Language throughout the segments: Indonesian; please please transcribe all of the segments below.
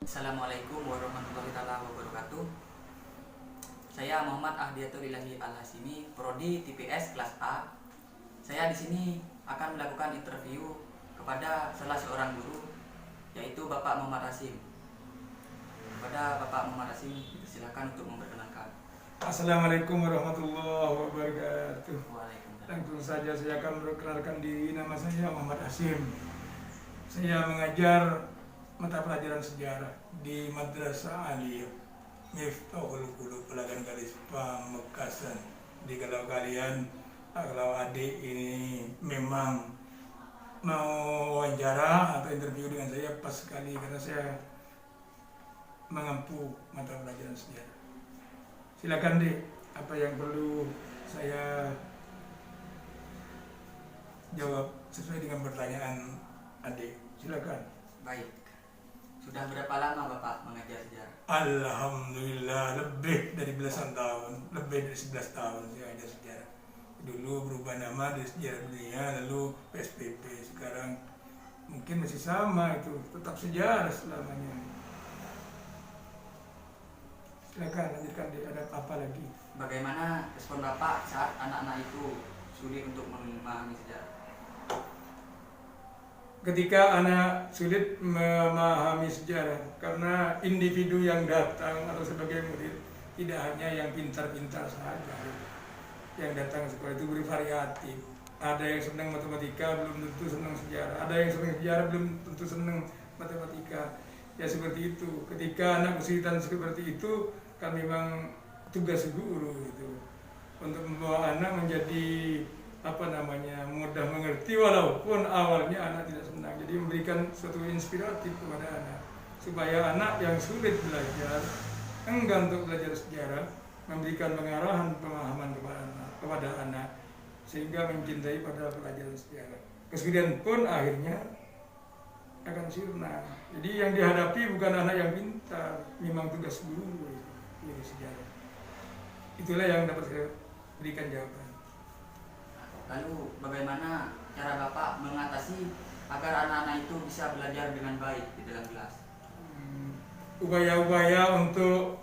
Assalamualaikum warahmatullahi wabarakatuh. Saya Muhammad Ahdiyatul Ilahi Al-Hasimi, Prodi TPS kelas A. Saya di sini akan melakukan interview kepada salah seorang guru, yaitu Bapak Muhammad Hasim. Kepada Bapak Muhammad Hasim, silakan untuk memperkenalkan. Assalamualaikum warahmatullahi wabarakatuh. Waalaikumsalam. Langsung saja saya akan memperkenalkan diri. Nama saya Muhammad Hasim. Saya mengajar mata pelajaran sejarah di Madrasah Aliyah Miftahul Qulub Pelagan Galis Pamekasan. Jadi kalau adik ini memang mau wawancara atau interview dengan saya, pas sekali karena saya mengampu mata pelajaran sejarah. Silakan Dek, apa yang perlu saya jawab sesuai dengan pertanyaan adik. Silakan. Baik. Sudah berapa lama Bapak mengajar sejarah? Alhamdulillah lebih dari belasan tahun, lebih dari 11 tahun saya ajar sejarah. Dulu berubah nama dari sejarah dunia, lalu PSPP. Sekarang mungkin masih sama, itu tetap sejarah selamanya. Silakan lanjutkan Dek, ada apa lagi? Bagaimana respon Bapak saat anak-anak itu sulit untuk memahami sejarah? Ketika anak sulit memahami sejarah karena individu yang datang atau sebagai murid tidak hanya yang pintar-pintar saja yang datang sekolah, itu bervariatif. Ada yang senang matematika belum tentu senang sejarah, ada yang senang sejarah belum tentu senang matematika. Ya seperti itu. Ketika anak kesulitan seperti itu, kan memang tugas guru itu untuk membawa anak menjadi mudah mengerti walaupun awalnya anak tidak senang. Jadi memberikan suatu inspiratif kepada anak supaya anak yang sulit belajar, enggan untuk belajar sejarah, memberikan pengarahan pemahaman kepada anak sehingga mencintai pada pelajaran sejarah. Kesulitan pun akhirnya akan sirna. Jadi yang dihadapi bukan anak yang pintar, memang tugas guru sejarah. Itulah yang dapat saya berikan jawaban. Lalu bagaimana cara Bapak mengatasi agar anak-anak itu bisa belajar dengan baik di dalam kelas? Upaya-upaya untuk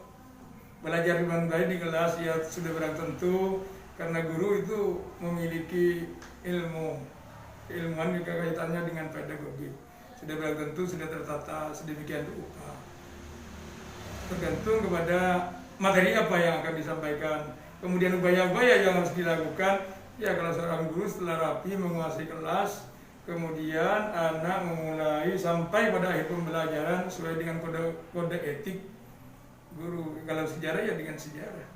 belajar dengan baik di kelas ya sudah barang tentu, karena guru itu memiliki keilmuan juga kaitannya dengan pedagogi. Sudah barang tentu sudah tertata sedemikian rupa. Tergantung kepada materi apa yang akan disampaikan. Kemudian upaya-upaya yang harus dilakukan. Ya, kalau seorang guru setelah rapi menguasai kelas, kemudian anak memulai sampai pada akhir pembelajaran sesuai dengan kode etik guru. Kalau sejarah ya dengan sejarah.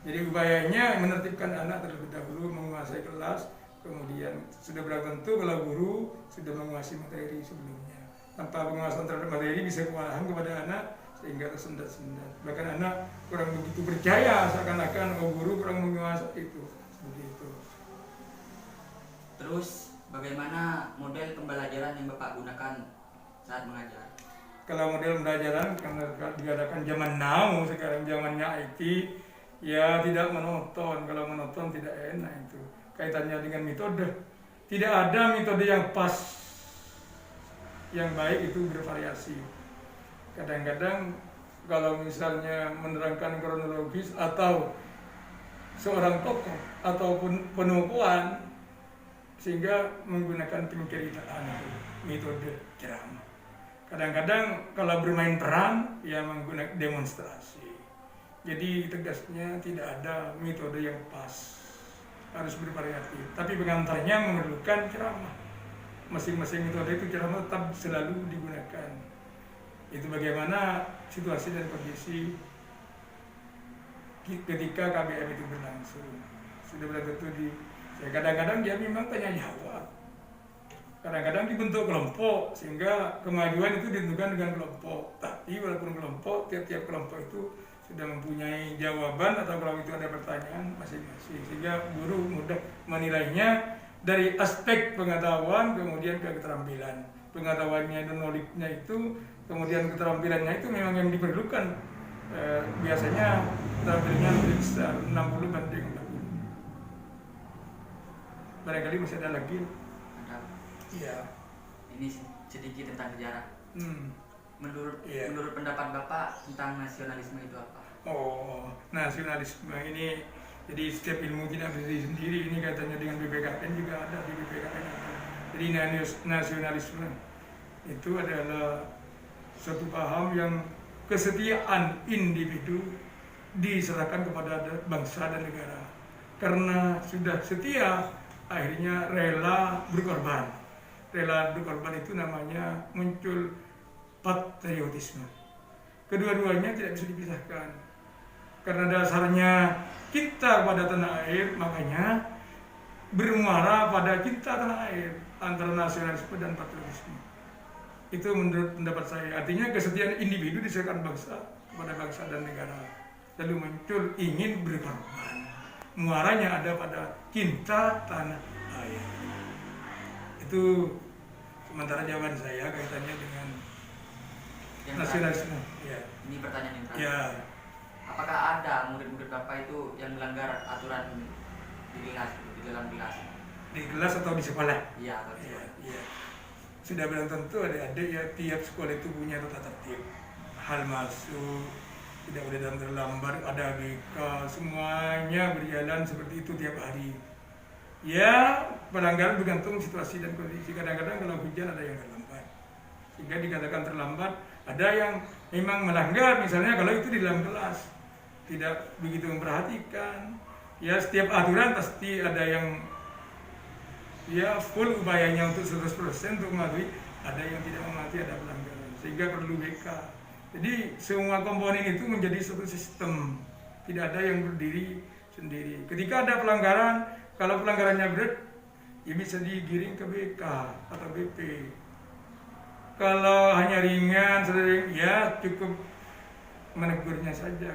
Jadi upayanya menertibkan anak terlebih dahulu menguasai kelas, kemudian sudah tentu kalau guru sudah menguasai materi sebelumnya. Tanpa penguasaan terhadap materi bisa kewalahan kepada anak sehingga tersendat-sendat. Bahkan anak kurang begitu percaya seakan-akan guru kurang menguasai itu. Seperti itu. Terus bagaimana model pembelajaran yang Bapak gunakan saat mengajar? Kalau model pembelajaran karena diadakan zaman now, sekarang zamannya IT, ya tidak monoton. Kalau monoton tidak enak itu. Kaitannya dengan metode. Tidak ada metode yang pas. Yang baik itu bervariasi. Kadang-kadang kalau misalnya menerangkan kronologis atau seorang tokoh ataupun penukuan, sehingga menggunakan penceritaan metode ceramah. Kadang-kadang kalau bermain peran ya menggunakan demonstrasi. Jadi tegasnya tidak ada metode yang pas, harus bervariatif. Tapi pengantarnya memerlukan ceramah. Masing-masing metode itu ceramah tetap selalu digunakan. Itu bagaimana situasi dan kondisi ketika KBM itu berlangsung. Sudah tentu kadang-kadang dia memang tanya jawab. Kadang-kadang dibentuk kelompok sehingga kemajuan itu ditentukan dengan kelompok. Tapi walaupun kelompok, tiap-tiap kelompok itu sudah mempunyai jawaban atau kalau itu ada pertanyaan masing-masing. Sehingga guru mudah menilainya dari aspek pengetahuan kemudian ke keterampilan. Pengetahuannya dan knowledge-nya itu, kemudian keterampilannya itu memang yang diperlukan. Biasanya keterampilannya lebih besar, 60 banding 40. Barangkali masih ada lagi. Ada. Iya. Ini sedikit tentang sejarah. Iya. menurut pendapat Bapak tentang nasionalisme itu apa? Oh, nasionalisme ini jadi setiap ilmu tidak berdiri sendiri, ini katanya dengan BPKN juga ada di BPKN ada. Jadi nasionalisme itu adalah suatu paham yang kesetiaan individu diserahkan kepada bangsa dan negara. Karena sudah setia, akhirnya rela berkorban. Rela berkorban itu namanya muncul patriotisme. Kedua-duanya tidak bisa dipisahkan. Karena dasarnya kita pada tanah air, makanya bermuara pada cinta tanah air, antara nasionalisme dan patriotisme. Itu menurut pendapat saya. Artinya kesetiaan individu diserahkan bangsa kepada bangsa dan negara. Lalu muncul ingin berkorban. Muaranya ada pada cinta tanah air. Itu sementara jawaban saya kaitannya dengan Yang nasionalisme. terakhir, Ya. ini pertanyaan yang terakhir. Ya. Apakah ada murid-murid Bapak itu yang melanggar aturan di dalam kelas? Di kelas atau di sekolah? Iya, atau di Iya, sekolah. iya. Sudah bilang tentu adik-adik ya, tiap sekolah itu punya tata tertib. Hal masuk, tidak boleh datang terlambat, ada BK, semuanya berjalan seperti itu tiap hari. Ya, pelanggaran bergantung situasi dan kondisi. Kadang-kadang kalau hujan ada yang terlambat. Sehingga dikatakan terlambat, ada yang memang melanggar, misalnya kalau itu di dalam kelas. Tidak begitu memperhatikan. Ya, setiap aturan pasti ada yang ya full upayanya untuk 100% untuk mematuhi, ada yang tidak mematuhi, ada pelanggaran, sehingga perlu BK. Jadi semua komponen itu menjadi suatu sistem, tidak ada yang berdiri sendiri. Ketika ada pelanggaran, kalau pelanggarannya berat, ya bisa digiring ke BK atau BP. Kalau hanya ringan, ya cukup menegurnya saja.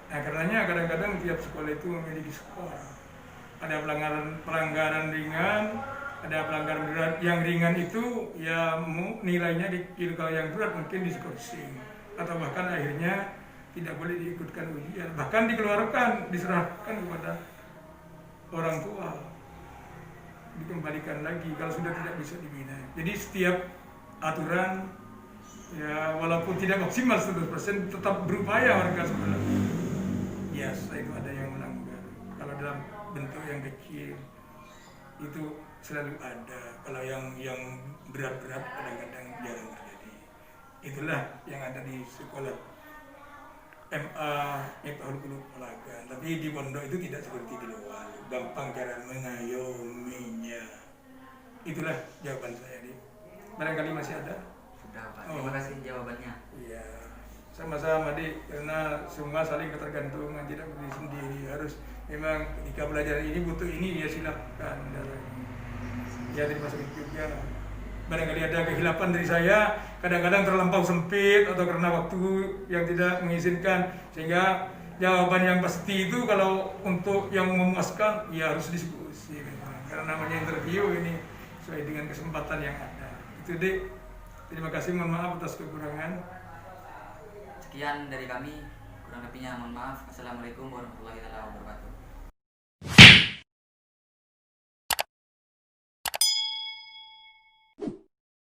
Nah, karenanya kadang-kadang tiap sekolah itu memiliki skor. Ada pelanggaran ringan, ada pelanggaran berat. Yang ringan itu ya nilainya kalau yang berat mungkin diskorsing atau bahkan akhirnya tidak boleh diikutkan ujian, bahkan dikeluarkan, diserahkan kepada orang tua, dikembalikan lagi kalau sudah tidak bisa dibina. Jadi setiap aturan ya walaupun tidak maksimal 100% tetap berupaya warga sekolah. Biasa itu ada yang melanggar. Kalau dalam bentuk yang kecil itu selalu ada. Kalau yang berat-berat kadang-kadang jarang terjadi. Itulah yang ada di sekolah MA Miftahul Qulub Pelagan. Tapi di pondok itu tidak seperti di luar. Gampang cara mengayominya. Itulah jawaban saya, Dik. Barangkali masih ada? Sudah, Pak. Terima kasih jawabannya. Iya, sama-sama, Dik. Karena semua saling ketergantungan, tidak berdiri sendiri. Harus memang ketika belajar ini butuh ini, ya silahkan. Ya terima kasih juga. Barangkali ada kehilapan dari saya, kadang-kadang terlampau sempit atau karena waktu yang tidak mengizinkan, sehingga jawaban yang pasti itu kalau untuk yang memuaskan ya harus diskusi memang. Karena namanya interview ini sesuai dengan kesempatan yang ada. Itu, Dik. Terima kasih, mohon maaf atas kekurangan. Sekian dari kami, kurang lebihnya mohon maaf. Assalamualaikum warahmatullahi wabarakatuh.